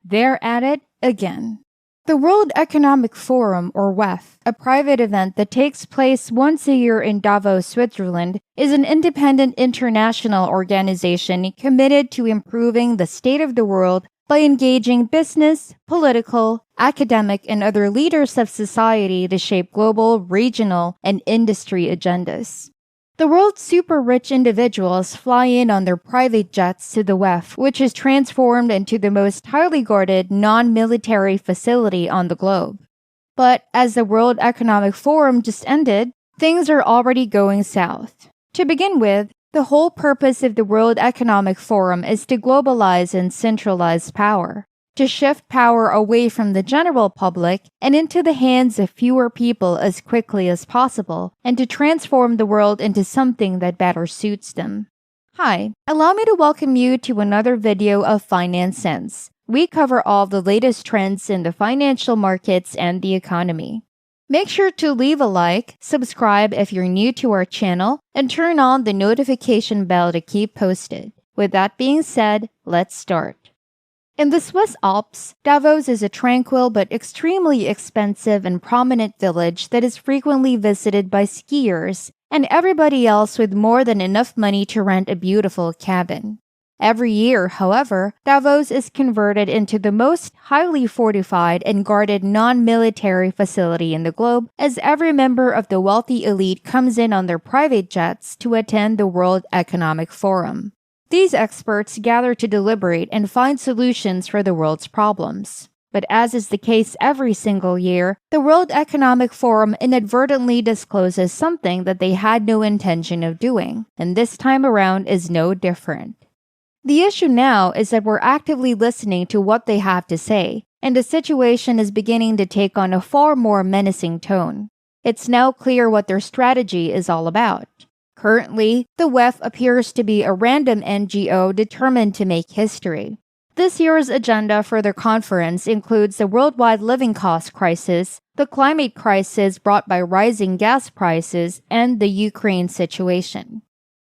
They're at it again. The World Economic Forum, or WEF, a private event that takes place once a year in Davos, Switzerland, is an independent international organization committed to improving the state of the world by engaging business, political, academic, and other leaders of society to shape global, regional, and industry agendas. The world's super-rich individuals fly in on their private jets to the WEF, which is transformed into the most highly guarded non-military facility on the globe. But as the World Economic Forum just ended, things are already going south. To begin with, the whole purpose of the World Economic Forum is to globalize and centralize power, to shift power away from the general public and into the hands of fewer people as quickly as possible, and to transform the world into something that better suits them. Hi, allow me to welcome you to another video of Finance Sense. We cover all the latest trends in the financial markets and the economy. Make sure to leave a like, subscribe if you're new to our channel, and turn on the notification bell to keep posted. With that being said, let's start. In the Swiss Alps, Davos is a tranquil but extremely expensive and prominent village that is frequently visited by skiers and everybody else with more than enough money to rent a beautiful cabin. Every year, however, Davos is converted into the most highly fortified and guarded non-military facility in the globe, as every member of the wealthy elite comes in on their private jets to attend the World Economic Forum. These experts gather to deliberate and find solutions for the world's problems. But as is the case every single year, the World Economic Forum inadvertently discloses something that they had no intention of doing, and this time around is no different. The issue now is that we're actively listening to what they have to say, and the situation is beginning to take on a far more menacing tone. It's now clear what their strategy is all about. Currently, the WEF appears to be a random NGO determined to make history. This year's agenda for their conference includes the worldwide living cost crisis, the climate crisis brought by rising gas prices, and the Ukraine situation.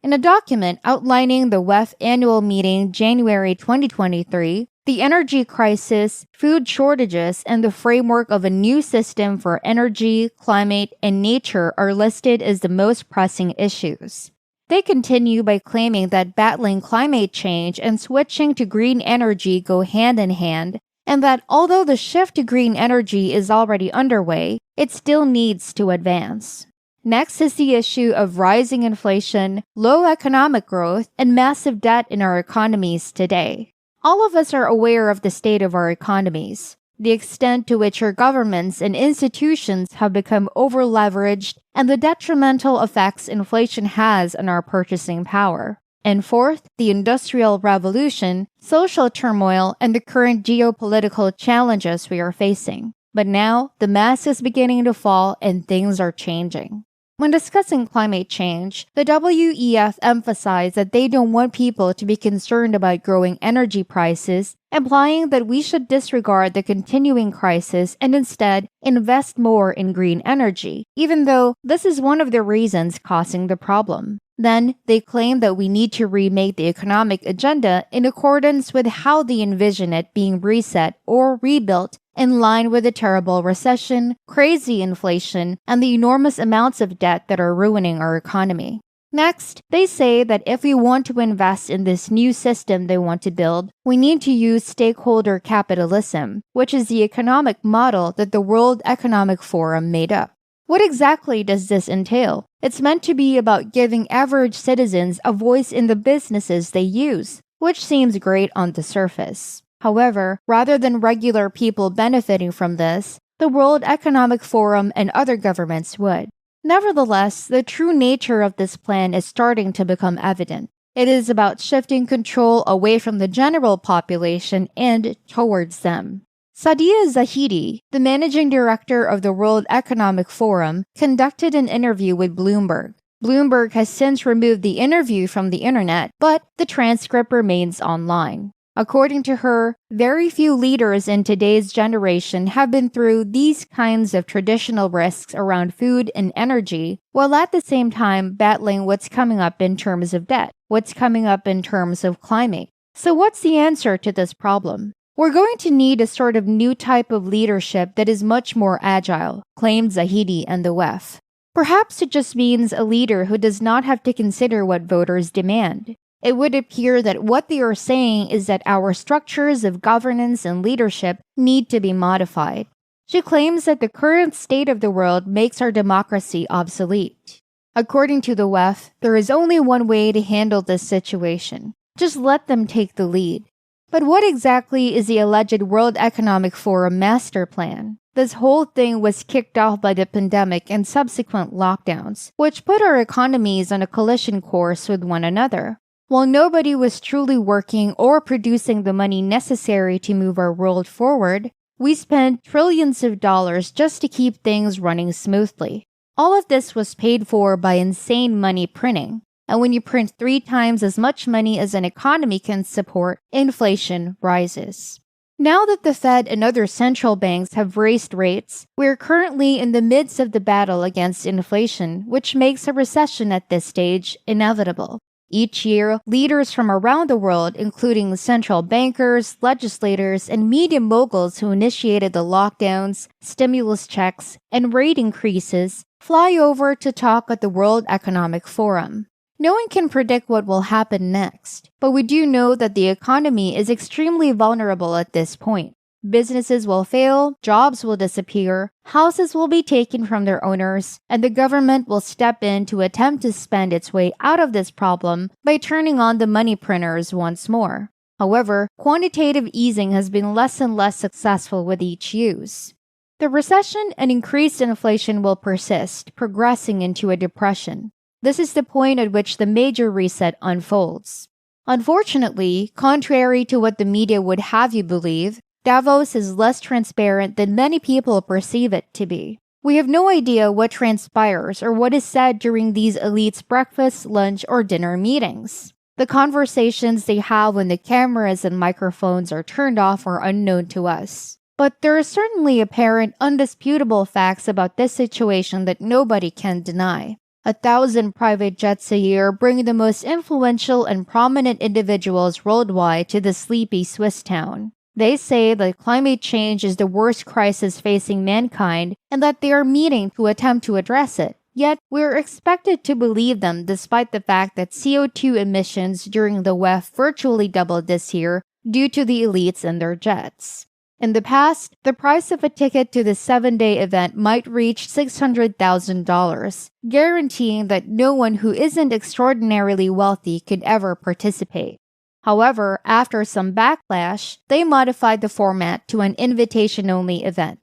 In a document outlining the WEF annual meeting January 2023, the energy crisis, food shortages, and the framework of a new system for energy, climate, and nature are listed as the most pressing issues. They continue by claiming that battling climate change and switching to green energy go hand in hand, and that although the shift to green energy is already underway, it still needs to advance. Next is the issue of rising inflation, low economic growth, and massive debt in our economies today. All of us are aware of the state of our economies, the extent to which our governments and institutions have become over-leveraged, and the detrimental effects inflation has on our purchasing power. And fourth, the Industrial Revolution, social turmoil, and the current geopolitical challenges we are facing. But now, the mask is beginning to fall and things are changing. When discussing climate change, the WEF emphasized that they don't want people to be concerned about growing energy prices, implying that we should disregard the continuing crisis and instead invest more in green energy, even though this is one of the reasons causing the problem. Then, they claim that we need to remake the economic agenda in accordance with how they envision it being reset or rebuilt in line with the terrible recession, crazy inflation, and the enormous amounts of debt that are ruining our economy. Next, they say that if we want to invest in this new system they want to build, we need to use stakeholder capitalism, which is the economic model that the World Economic Forum made up. What exactly does this entail? It's meant to be about giving average citizens a voice in the businesses they use, which seems great on the surface. However, rather than regular people benefiting from this, the World Economic Forum and other governments would. Nevertheless, the true nature of this plan is starting to become evident. It is about shifting control away from the general population and towards them. Sadia Zahidi, the managing director of the World Economic Forum, conducted an interview with Bloomberg. Bloomberg has since removed the interview from the internet, but the transcript remains online. According to her, very few leaders in today's generation have been through these kinds of traditional risks around food and energy, while at the same time battling what's coming up in terms of debt, what's coming up in terms of climate. So what's the answer to this problem? We're going to need a sort of new type of leadership that is much more agile, claimed Zahidi and the WEF. Perhaps it just means a leader who does not have to consider what voters demand. It would appear that what they are saying is that our structures of governance and leadership need to be modified. She claims that the current state of the world makes our democracy obsolete. According to the WEF, there is only one way to handle this situation. Just let them take the lead. But what exactly is the alleged World Economic Forum master plan? This whole thing was kicked off by the pandemic and subsequent lockdowns, which put our economies on a collision course with one another. While nobody was truly working or producing the money necessary to move our world forward, we spent trillions of dollars just to keep things running smoothly. All of this was paid for by insane money printing. And when you print 3 times as much money as an economy can support, inflation rises. Now that the Fed and other central banks have raised rates, we're currently in the midst of the battle against inflation, which makes a recession at this stage inevitable. Each year, leaders from around the world, including central bankers, legislators, and media moguls who initiated the lockdowns, stimulus checks, and rate increases, fly over to talk at the World Economic Forum. No one can predict what will happen next, but we do know that the economy is extremely vulnerable at this point. Businesses will fail, jobs will disappear, houses will be taken from their owners, and the government will step in to attempt to spend its way out of this problem by turning on the money printers once more. However, quantitative easing has been less and less successful with each use. The recession and increased inflation will persist, progressing into a depression. This is the point at which the major reset unfolds. Unfortunately, contrary to what the media would have you believe, Davos is less transparent than many people perceive it to be. We have no idea what transpires or what is said during these elites' breakfast, lunch, or dinner meetings. The conversations they have when the cameras and microphones are turned off are unknown to us. But there are certainly apparent, undisputable facts about this situation that nobody can deny. 1,000 private jets a year bring the most influential and prominent individuals worldwide to the sleepy Swiss town. They say that climate change is the worst crisis facing mankind and that they are meeting to attempt to address it. Yet, we're expected to believe them despite the fact that CO2 emissions during the WEF virtually doubled this year due to the elites and their jets. In the past, the price of a ticket to the 7-day event might reach $600,000, guaranteeing that no one who isn't extraordinarily wealthy could ever participate. However, after some backlash, they modified the format to an invitation-only event.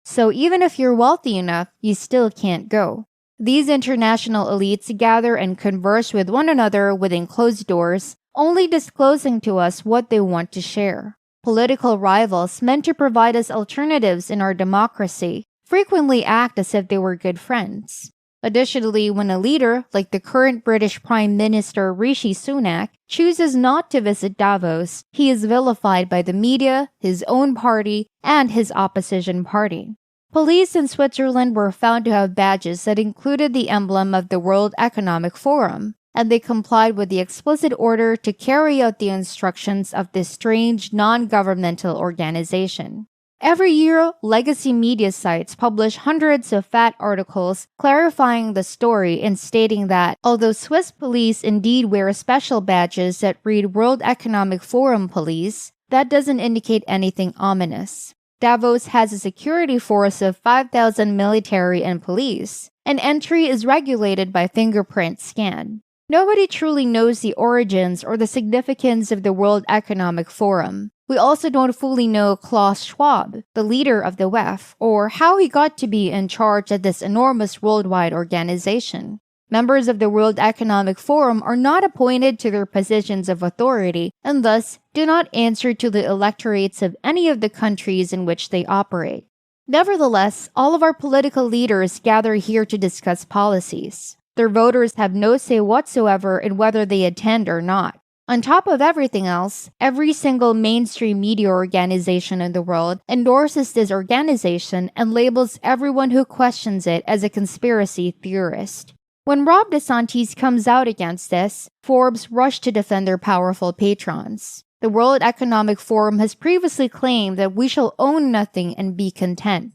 So even if you're wealthy enough, you still can't go. These international elites gather and converse with one another within closed doors, only disclosing to us what they want to share. Political rivals meant to provide us alternatives in our democracy frequently act as if they were good friends. Additionally, when a leader, like the current British Prime Minister Rishi Sunak, chooses not to visit Davos, he is vilified by the media, his own party, and his opposition party. Police in Switzerland were found to have badges that included the emblem of the World Economic Forum, and they complied with the explicit order to carry out the instructions of this strange non-governmental organization. Every year, legacy media sites publish hundreds of fat articles clarifying the story and stating that, although Swiss police indeed wear special badges that read World Economic Forum Police, that doesn't indicate anything ominous. Davos has a security force of 5,000 military and police, and entry is regulated by fingerprint scan. Nobody truly knows the origins or the significance of the World Economic Forum. We also don't fully know Klaus Schwab, the leader of the WEF, or how he got to be in charge of this enormous worldwide organization. Members of the World Economic Forum are not appointed to their positions of authority and thus do not answer to the electorates of any of the countries in which they operate. Nevertheless, all of our political leaders gather here to discuss policies. Their voters have no say whatsoever in whether they attend or not. On top of everything else, every single mainstream media organization in the world endorses this organization and labels everyone who questions it as a conspiracy theorist. When Rob DeSantis comes out against this, Forbes rush to defend their powerful patrons. The World Economic Forum has previously claimed that we shall own nothing and be content.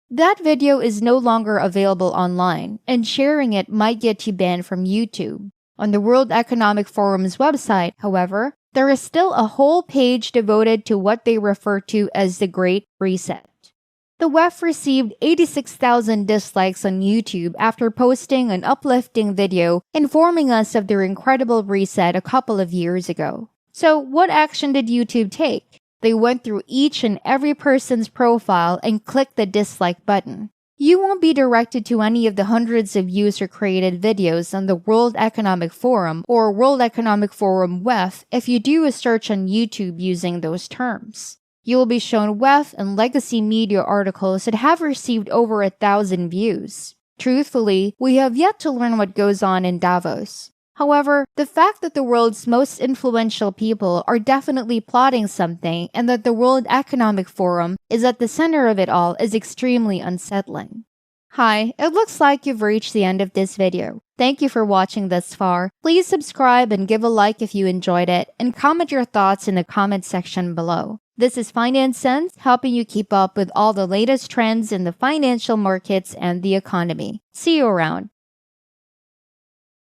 That video is no longer available online, and sharing it might get you banned from YouTube. On the World Economic Forum's website, however, there is still a whole page devoted to what they refer to as the Great Reset. The WEF received 86,000 dislikes on YouTube after posting an uplifting video informing us of their incredible reset a couple of years ago. So, what action did YouTube take? They went through each and every person's profile and clicked the dislike button. You won't be directed to any of the hundreds of user-created videos on the World Economic Forum or World Economic Forum WEF if you do a search on YouTube using those terms. You will be shown WEF and legacy media articles that have received over 1,000 views. Truthfully, we have yet to learn what goes on in Davos. However, the fact that the world's most influential people are definitely plotting something and that the World Economic Forum is at the center of it all is extremely unsettling. Hi, it looks like you've reached the end of this video. Thank you for watching this far. Please subscribe and give a like if you enjoyed it, and comment your thoughts in the comment section below. This is Finance Sense, helping you keep up with all the latest trends in the financial markets and the economy. See you around.